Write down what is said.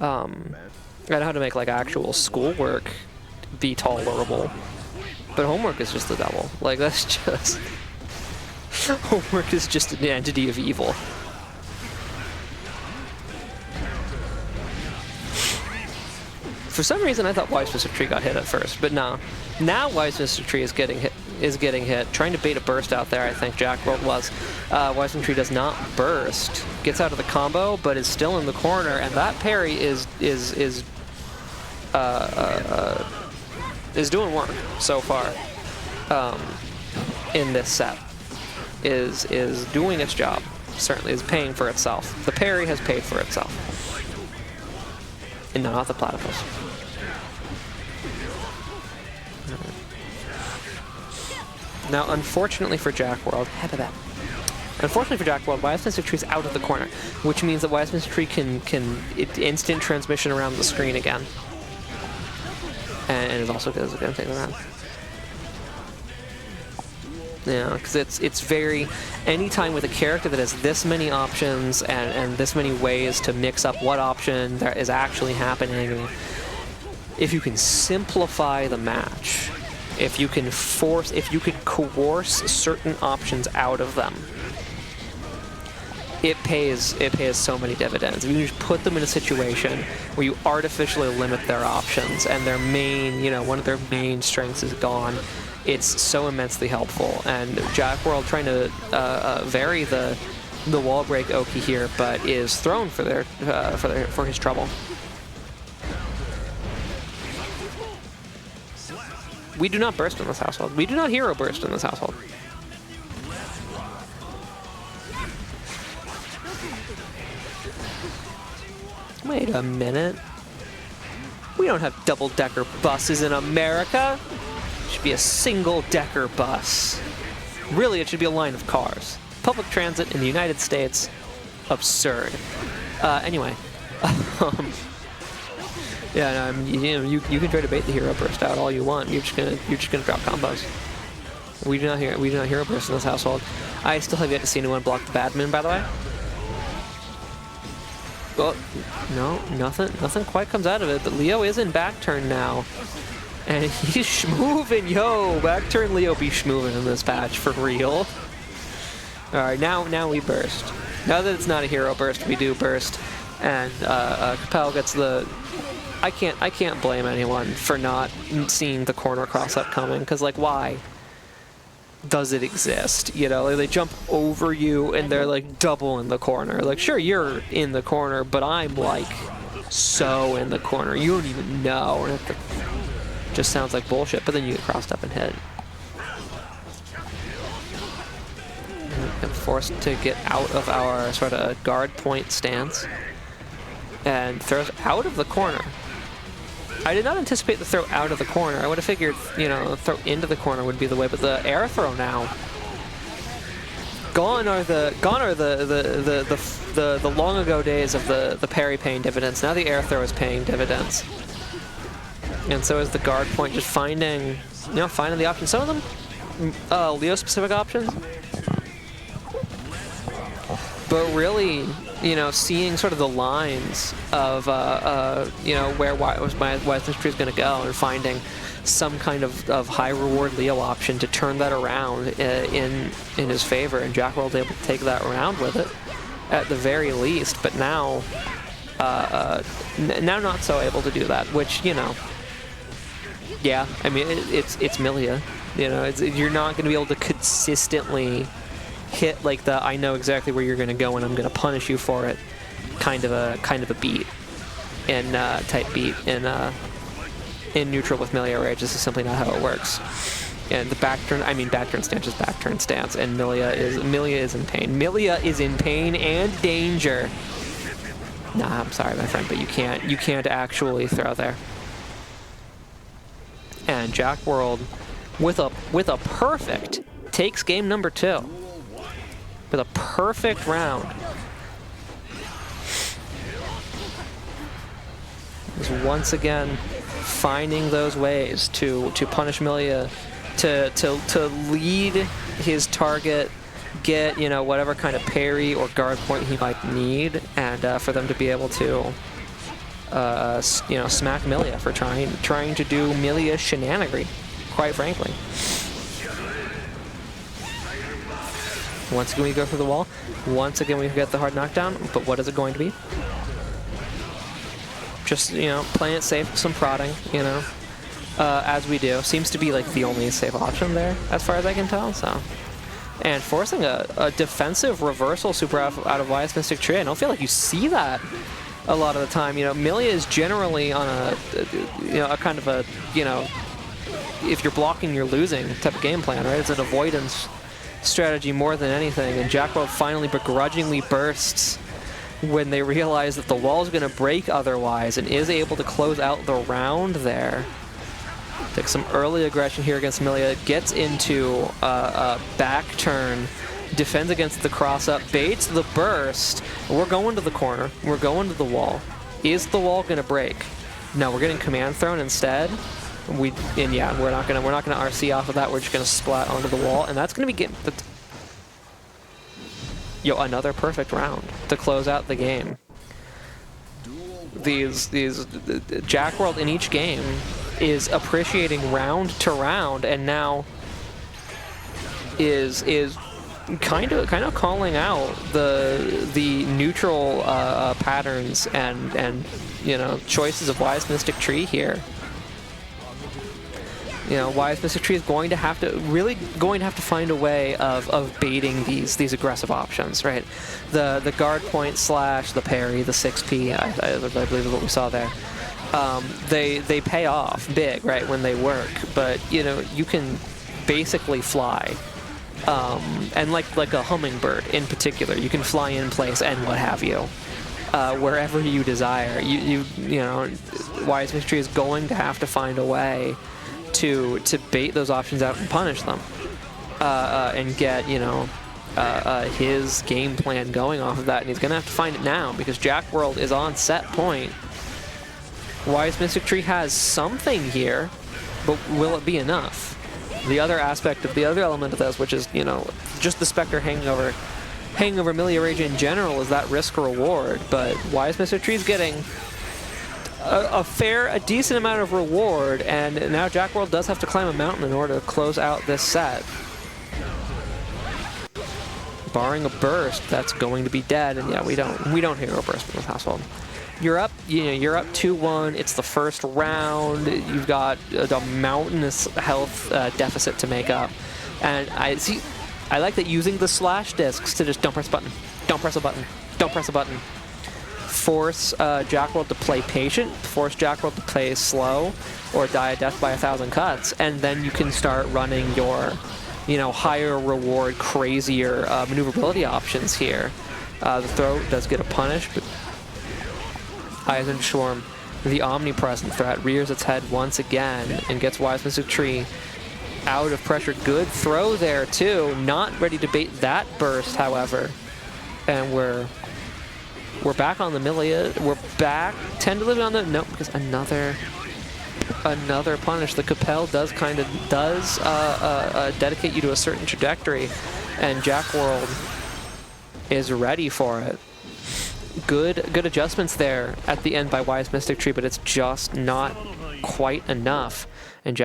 I know how to make like actual schoolwork be tolerable, but homework is just the devil. Like that's just homework is just an entity of evil. For some reason, I thought WiseMysticTree got hit at first, but no. Now WiseMysticTree is getting hit. Trying to bait a burst out there, I think jaqworld was. WiseMysticTree does not burst. Gets out of the combo, but is still in the corner, and that parry is doing work so far in this set. Is doing its job. Certainly is paying for itself. The parry has paid for itself. And not the platypus. Now, unfortunately for jaqworld, WiseMysticTree is out of the corner, which means that WiseMysticTree can instant transmission around the screen again, and is also going to take the round. Yeah, because it's very, anytime with a character that has this many options and this many ways to mix up what option that is actually happening, if you can simplify the match, if you can coerce certain options out of them, it pays so many dividends. If you just put them in a situation where you artificially limit their options and their main, one of their main strengths is gone, it's so immensely helpful. And jaqworld trying to vary the wall break Oki here, but is thrown for his trouble. We do not burst in this household. We do not hero burst in this household. Wait a minute. We don't have double-decker buses in America. It should be a single-decker bus. Really, it should be a line of cars. Public transit in the United States, absurd. Anyway, yeah, no, I mean, you can try to bait the hero burst out all you want. You're just gonna drop combos. We do not hero burst in this household. I still have yet to see anyone block the badman, by the way. Well, no, nothing quite comes out of it. But Leo is in back turn now. And he's schmoovin', yo! Back turn Leo be schmoovin' in this patch, for real. Alright, now we burst. Now that it's not a hero burst, we do burst. And Capel gets the... I can't blame anyone for not seeing the corner cross-up coming, because, like, why does it exist? Like, they jump over you and they're, like, double in the corner. Like, sure, you're in the corner, but I'm, like, so in the corner. You don't even know. And just sounds like bullshit, but then you get crossed up and hit. And forced to get out of our sort of guard point stance. And throws out of the corner. I did not anticipate the throw out of the corner. I would have figured, throw into the corner would be the way, but the air throw now. Gone are the long ago days of the parry paying dividends. Now the air throw is paying dividends. And so is the guard point, just finding the options. Some of them Leo specific options. But really, seeing sort of the lines of, where WiseMysticTree is going to go and finding some kind of high reward Leo option to turn that around in his favor, and jaqworld able to take that round with it at the very least. But now not so able to do that, which yeah, I mean it's Millia. You're not going to be able to consistently hit like the I know exactly where you're going to go and I'm going to punish you for it kind of a beat in type beat in neutral with Millia Rage. This is simply not how it works. And the back turn stance is back turn stance, and Millia is in pain. Millia is in pain and danger. Nah, I'm sorry, my friend, but you can't actually throw there. And jaqworld with a perfect takes game number 2. With a perfect round. Is once again finding those ways to punish Millia, to lead his target, get whatever kind of parry or guard point he might need, and for them to be able to you know, smack Millia for trying to do Millia shenanigery, quite frankly. Once again, we go through the wall. Once again, we get the hard knockdown, but what is it going to be? Just, you know, playing it safe, some prodding, you know, as we do. Seems to be, like, the only safe option there, as far as I can tell, so. And forcing a defensive reversal super out of WiseMysticTree. I don't feel like you see that a lot of the time. You know, Millia is generally on a kind of a, you know, if you're blocking, you're losing type of game plan, right? It's an avoidance strategy more than anything. And jaqworld finally begrudgingly bursts when they realize that the wall's going to break otherwise, and is able to close out the round there. Takes some early aggression here against Millia, gets into a back turn, defends against the cross-up, baits the burst. We're going to the corner. We're going to the wall. Is the wall going to break? No, we're getting command thrown instead. Yeah, we're not gonna RC off of that. We're just gonna splat onto the wall, and that's gonna be getting another perfect round to close out the game. These jaqworld in each game is appreciating round to round, and now is kind of calling out the neutral patterns and you know, choices of WiseMysticTree here. You know, WiseMysticTree is going to have to find a way of baiting these aggressive options, right? The guard point slash the parry, the 6P, I believe is what we saw there. They pay off big, right, when they work, but you know, you can basically fly. And like a hummingbird in particular, you can fly in place and what have you, wherever you desire. You know, WiseMysticTree is going to have to find a way to bait those options out and punish them, and get, you know, his game plan going off of that, and he's gonna have to find it now because jaqworld is on set point. WiseMysticTree has something here, but will it be enough? The other element of this, which is, you know, just the Spectre hangover Millia Rage in general, is that risk reward, but WiseMysticTree is getting a decent amount of reward, and now jaqworld does have to climb a mountain in order to close out this set. Barring a burst, that's going to be dead, and yeah, we don't hero burst with Household. You're up, you know, you're up 2-1. It's the first round. You've got a mountainous health deficit to make up, and I like that using the slash discs to just don't press a button, don't press a button, don't press a button. Force jaqworld to play patient, force jaqworld to play slow, or die a death by 1,000 cuts, and then you can start running your, you know, higher reward, crazier maneuverability options here. The throw does get a punish, but Eisenschwarm, the omnipresent threat, rears its head once again and gets WiseMysticTree out of pressure. Good throw there too. Not ready to bait that burst, however, and we're back on the Millia. We're back tentatively on the because another punish. The Capel does dedicate you to a certain trajectory, and jaqworld is ready for it. Good adjustments there at the end by WiseMysticTree, but it's just not quite enough. And